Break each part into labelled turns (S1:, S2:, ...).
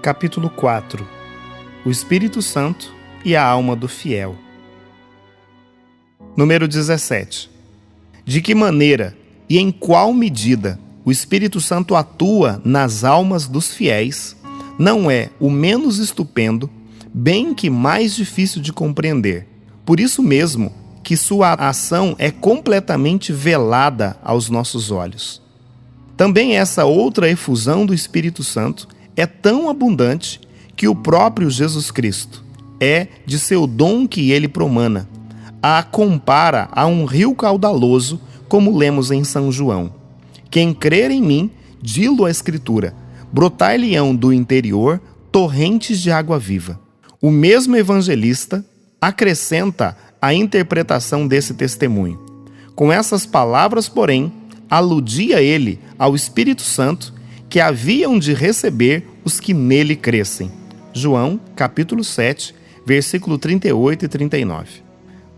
S1: Capítulo 4. O Espírito Santo e a alma do fiel. Número 17. De que maneira e em qual medida o Espírito Santo atua nas almas dos fiéis não é o menos estupendo, bem que mais difícil de compreender. Por isso mesmo que sua ação é completamente velada aos nossos olhos. Também essa outra efusão do Espírito Santo é tão abundante que o próprio Jesus Cristo é de seu dom que ele promana, a compara a um rio caudaloso, como lemos em São João. Quem crer em mim, dilo a Escritura, brotar-lhe-ão do interior torrentes de água viva. O mesmo evangelista acrescenta a interpretação desse testemunho. Com essas palavras, porém, aludia ele ao Espírito Santo que haviam de receber os que nele crescem. João, capítulo 7, versículo 38 e 39.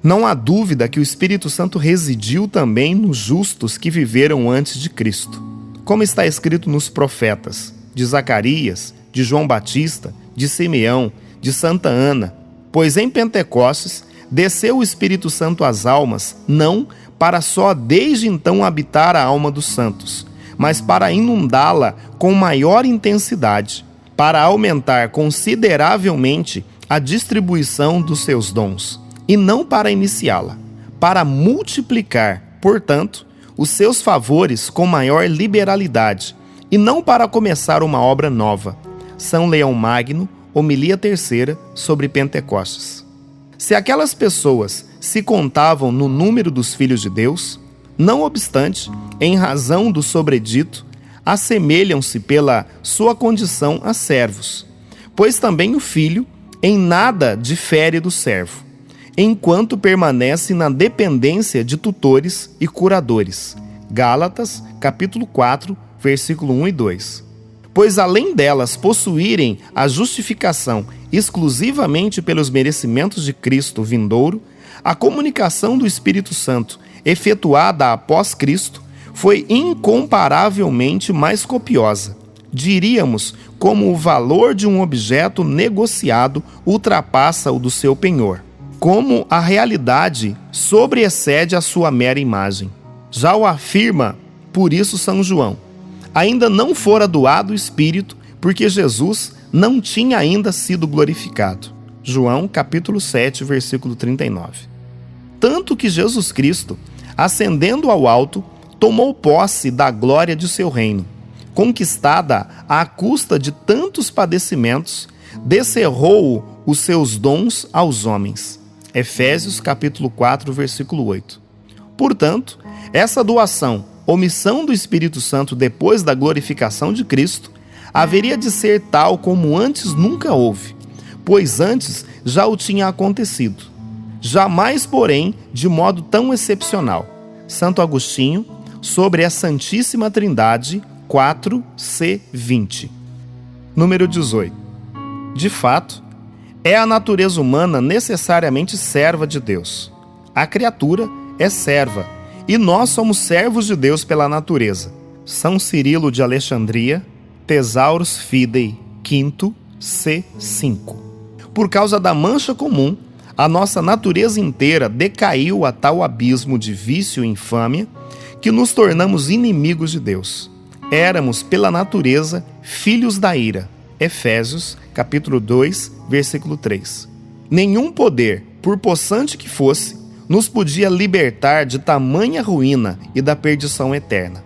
S1: Não há dúvida que o Espírito Santo residiu também nos justos que viveram antes de Cristo. Como está escrito nos profetas, de Zacarias, de João Batista, de Simeão, de Santa Ana, pois em Pentecostes desceu o Espírito Santo às almas, não para só desde então habitar a alma dos santos, mas para inundá-la com maior intensidade, para aumentar consideravelmente a distribuição dos seus dons, e não para iniciá-la, para multiplicar, portanto, os seus favores com maior liberalidade, e não para começar uma obra nova. São Leão Magno, homilia 3 sobre Pentecostes. Se aquelas pessoas se contavam no número dos filhos de Deus, não obstante, em razão do sobredito, assemelham-se pela sua condição a servos, pois também o filho em nada difere do servo, enquanto permanece na dependência de tutores e curadores. Gálatas, capítulo 4, versículo 1 e 2. Pois além delas possuírem a justificação exclusivamente pelos merecimentos de Cristo vindouro, a comunicação do Espírito Santo, efetuada após Cristo, foi incomparavelmente mais copiosa. Diríamos como o valor de um objeto negociado ultrapassa o do seu penhor, como a realidade sobreexcede a sua mera imagem. Já o afirma, por isso, São João. Ainda não fora doado o Espírito, porque Jesus não tinha ainda sido glorificado. João, capítulo 7, versículo 39. Tanto que Jesus Cristo, ascendendo ao alto, tomou posse da glória de seu reino. Conquistada à custa de tantos padecimentos, descerrou os seus dons aos homens. Efésios, capítulo 4, versículo 8. Portanto, essa doação, omissão do Espírito Santo depois da glorificação de Cristo, haveria de ser tal como antes nunca houve, pois antes já o tinha acontecido. Jamais, porém, de modo tão excepcional. Santo Agostinho, sobre a Santíssima Trindade, 4c20. Número 18. De fato, é a natureza humana necessariamente serva de Deus. A criatura é serva, e nós somos servos de Deus pela natureza. São Cirilo de Alexandria, Thesaurus Fidei, 5, c5. Por causa da mancha comum, a nossa natureza inteira decaiu a tal abismo de vício e infâmia que nos tornamos inimigos de Deus. Éramos, pela natureza, filhos da ira. Efésios, capítulo 2, versículo 3. Nenhum poder, por possante que fosse, nos podia libertar de tamanha ruína e da perdição eterna.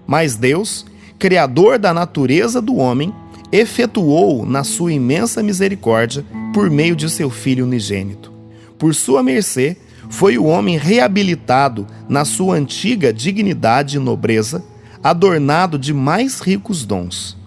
S1: Mas Deus, Criador da natureza do homem, efetuou na sua imensa misericórdia por meio de seu Filho unigênito. Por sua mercê, foi o homem reabilitado na sua antiga dignidade e nobreza, adornado de mais ricos dons.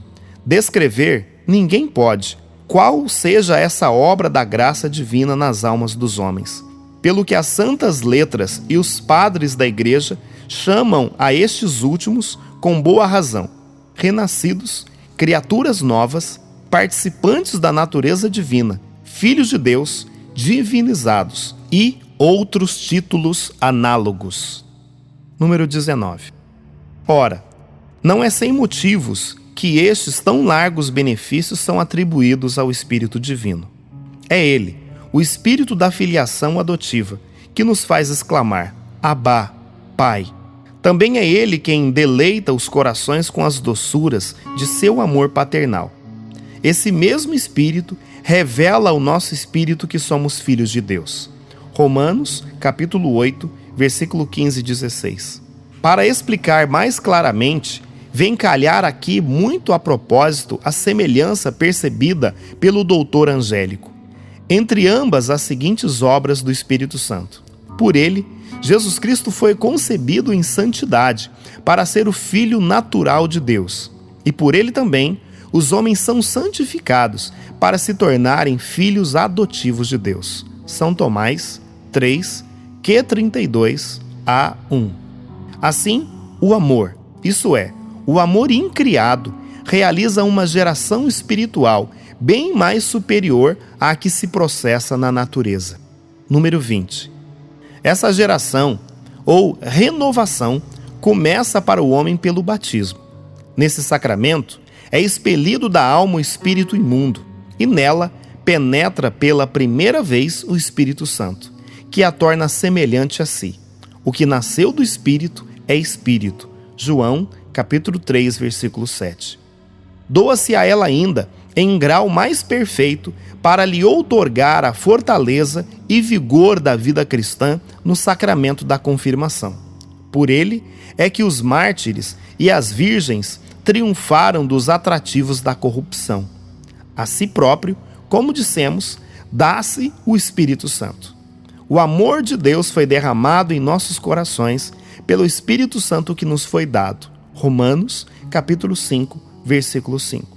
S1: Descrever, ninguém pode, qual seja essa obra da graça divina nas almas dos homens, pelo que as santas letras e os padres da Igreja chamam a estes últimos, com boa razão, renascidos, criaturas novas, participantes da natureza divina, filhos de Deus, divinizados e outros títulos análogos. Número 19. Ora, não é sem motivos que estes tão largos benefícios são atribuídos ao Espírito Divino. É Ele, o Espírito da filiação adotiva, que nos faz exclamar: Abá, Pai. Também é Ele quem deleita os corações com as doçuras de seu amor paternal. Esse mesmo Espírito revela ao nosso espírito que somos filhos de Deus. Romanos, capítulo 8, versículo 15 e 16. Para explicar mais claramente, vem calhar aqui muito a propósito a semelhança percebida pelo doutor Angélico entre ambas as seguintes obras do Espírito Santo. Por ele, Jesus Cristo foi concebido em santidade para ser o Filho natural de Deus. E por ele também, os homens são santificados para se tornarem filhos adotivos de Deus. São Tomás 3, Q32 a 1. Assim, o amor, isso é, o amor incriado, realiza uma geração espiritual bem mais superior à que se processa na natureza. Número 20. Essa geração, ou renovação, começa para o homem pelo batismo. Nesse sacramento, é expelido da alma o espírito imundo, e nela penetra pela primeira vez o Espírito Santo, que a torna semelhante a si. O que nasceu do Espírito é Espírito. João, capítulo 3, versículo 7. Doa-se a ela ainda, em grau mais perfeito, para lhe outorgar a fortaleza e vigor da vida cristã no sacramento da confirmação. Por ele é que os mártires e as virgens triunfaram dos atrativos da corrupção. A si próprio, como dissemos, dá-se o Espírito Santo. O amor de Deus foi derramado em nossos corações pelo Espírito Santo que nos foi dado. Romanos, capítulo 5, versículo 5.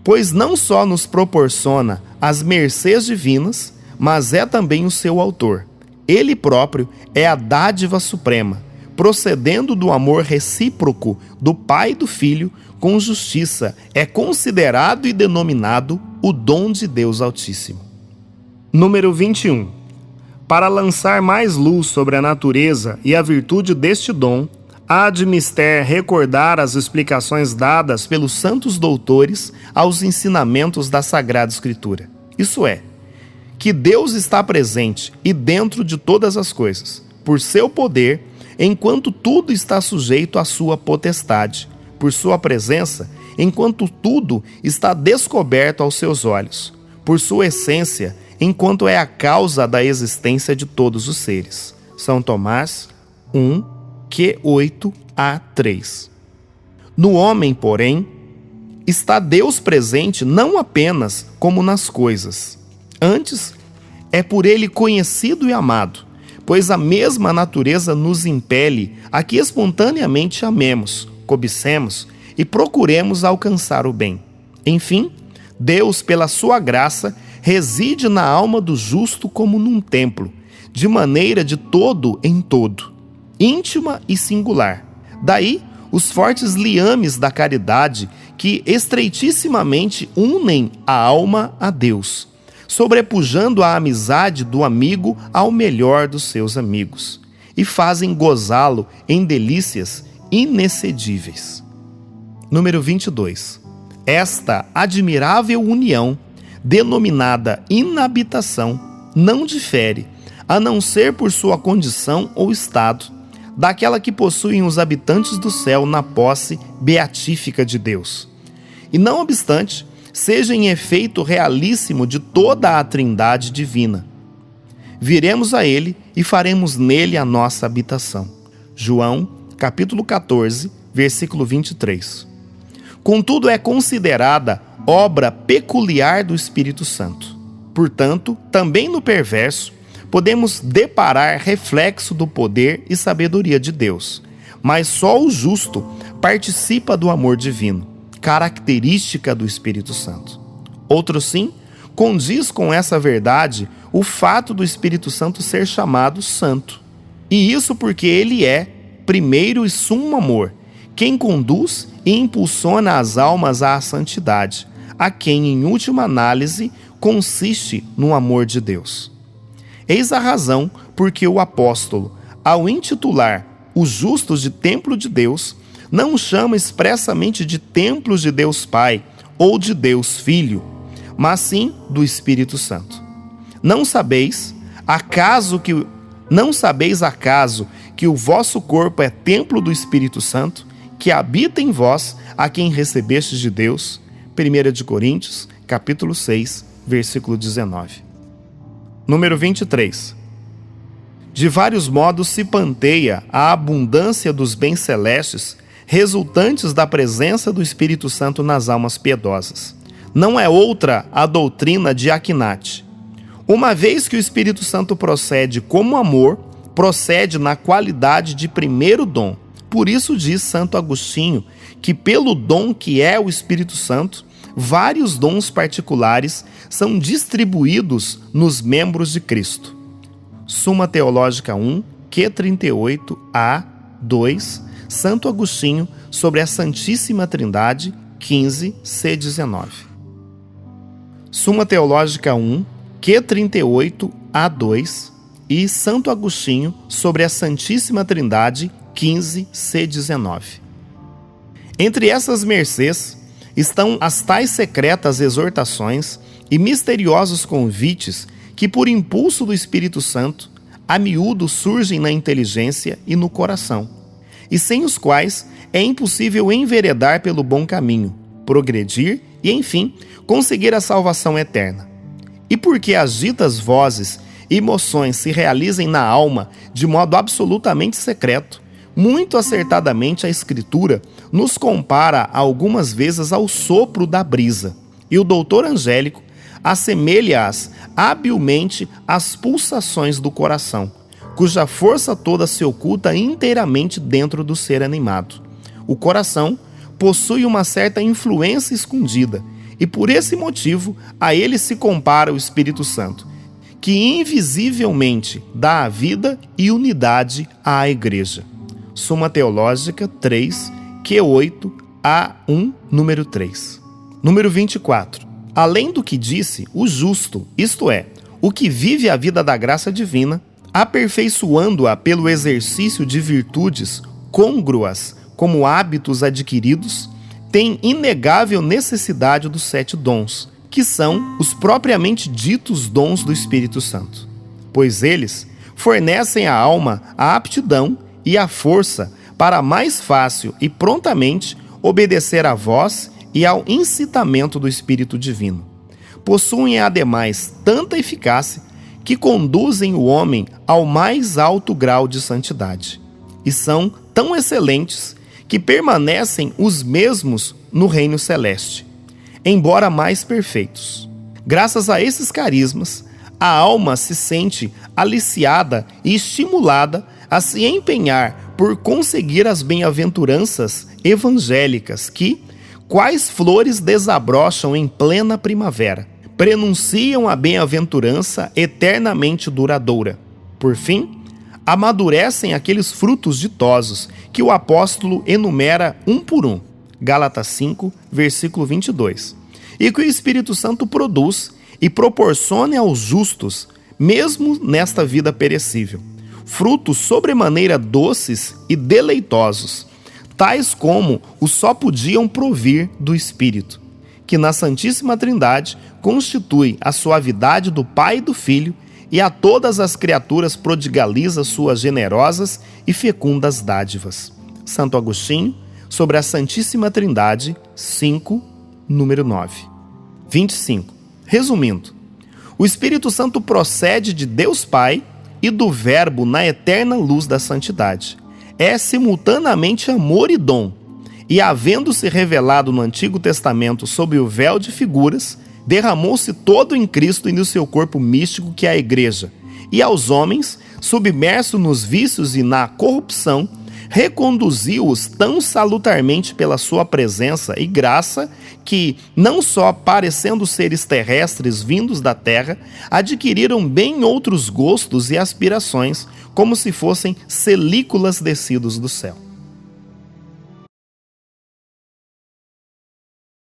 S1: Pois não só nos proporciona as mercês divinas, mas é também o seu autor. Ele próprio é a dádiva suprema, procedendo do amor recíproco do Pai e do Filho, com justiça, é considerado e denominado o dom de Deus Altíssimo. Número 21. Para lançar mais luz sobre a natureza e a virtude deste dom, há de mister recordar as explicações dadas pelos santos doutores aos ensinamentos da Sagrada Escritura. Isso é, que Deus está presente e dentro de todas as coisas, por seu poder, enquanto tudo está sujeito à sua potestade, por sua presença, enquanto tudo está descoberto aos seus olhos, por sua essência, enquanto é a causa da existência de todos os seres. São Tomás 1, Q8 a 3. No homem, porém, está Deus presente não apenas como nas coisas. Antes, é por ele conhecido e amado, pois a mesma natureza nos impele a que espontaneamente amemos, cobicemos e procuremos alcançar o bem. Enfim, Deus, pela sua graça, reside na alma do justo como num templo, de maneira de todo em todo, íntima e singular. Daí, os fortes liames da caridade que estreitissimamente unem a alma a Deus, sobrepujando a amizade do amigo ao melhor dos seus amigos, e fazem gozá-lo em delícias inexcedíveis. Número 22. Esta admirável união, denominada inabitação, não difere, a não ser por sua condição ou estado, daquela que possuem os habitantes do céu na posse beatífica de Deus. E não obstante, seja em efeito realíssimo de toda a Trindade divina. Viremos a ele e faremos nele a nossa habitação. João, capítulo 14, versículo 23. Contudo, é considerada obra peculiar do Espírito Santo. Portanto, também no perverso, podemos deparar reflexo do poder e sabedoria de Deus. Mas só o justo participa do amor divino, característica do Espírito Santo. Outro sim, condiz com essa verdade o fato do Espírito Santo ser chamado santo. E isso porque ele é, primeiro e sumo amor, quem conduz e impulsiona as almas à santidade, a quem, em última análise, consiste no amor de Deus. Eis a razão porque o apóstolo, ao intitular os justos de templo de Deus, não chama expressamente de templos de Deus Pai ou de Deus Filho, mas sim do Espírito Santo. Não sabeis acaso que o vosso corpo é templo do Espírito Santo, que habita em vós, a quem recebestes de Deus? 1 de Coríntios, capítulo 6, versículo 19. Número 23. De vários modos se panteia a abundância dos bens celestes resultantes da presença do Espírito Santo nas almas piedosas. Não é outra a doutrina de Aquinate. Uma vez que o Espírito Santo procede como amor, procede na qualidade de primeiro dom. Por isso diz Santo Agostinho que pelo dom que é o Espírito Santo, vários dons particulares são distribuídos nos membros de Cristo. Suma Teológica 1, Q38A 2, Santo Agostinho sobre a Santíssima Trindade, 15, C19. Suma Teológica 1, Q38A 2 e Santo Agostinho sobre a Santíssima Trindade, 15, C19. Entre essas mercês estão as tais secretas exortações e misteriosos convites que, por impulso do Espírito Santo, a miúdo surgem na inteligência e no coração, e sem os quais é impossível enveredar pelo bom caminho, progredir e, enfim, conseguir a salvação eterna. E porque as ditas vozes e emoções se realizem na alma de modo absolutamente secreto, muito acertadamente a Escritura nos compara algumas vezes ao sopro da brisa, e o doutor Angélico assemelha-as habilmente às pulsações do coração, cuja força toda se oculta inteiramente dentro do ser animado. O coração possui uma certa influência escondida, e por esse motivo a ele se compara o Espírito Santo, que invisivelmente dá a vida e unidade à Igreja. Suma Teológica 3, Q8A1, número 3. Número 24. Além do que disse, o justo, isto é, o que vive a vida da graça divina, aperfeiçoando-a pelo exercício de virtudes côngruas como hábitos adquiridos, tem inegável necessidade dos 7 dons, que são os propriamente ditos dons do Espírito Santo, pois eles fornecem à alma a aptidão e a força para mais fácil e prontamente obedecer à voz e ao incitamento do Espírito Divino. Possuem, ademais, tanta eficácia que conduzem o homem ao mais alto grau de santidade, e são tão excelentes que permanecem os mesmos no reino celeste, embora mais perfeitos. Graças a esses carismas, a alma se sente aliciada e estimulada a se empenhar por conseguir as bem-aventuranças evangélicas que, quais flores desabrocham em plena primavera, prenunciam a bem-aventurança eternamente duradoura. Por fim, amadurecem aqueles frutos ditosos que o apóstolo enumera um por um, Gálatas 5, versículo 22, e que o Espírito Santo produz e proporciona aos justos, mesmo nesta vida perecível, frutos sobremaneira doces e deleitosos, tais como os só podiam provir do Espírito, que na Santíssima Trindade constitui a suavidade do Pai e do Filho, e a todas as criaturas prodigaliza suas generosas e fecundas dádivas. Santo Agostinho, sobre a Santíssima Trindade, 5, número 9. 25. Resumindo, o Espírito Santo procede de Deus Pai e do Verbo na eterna luz da santidade. É simultaneamente amor e dom, e havendo-se revelado no Antigo Testamento sob o véu de figuras, derramou-se todo em Cristo e no seu corpo místico, que é a Igreja, e aos homens, submersos nos vícios e na corrupção, reconduziu-os tão salutarmente pela sua presença e graça que, não só parecendo seres terrestres vindos da terra, adquiriram bem outros gostos e aspirações, como se fossem celículas descidos do céu.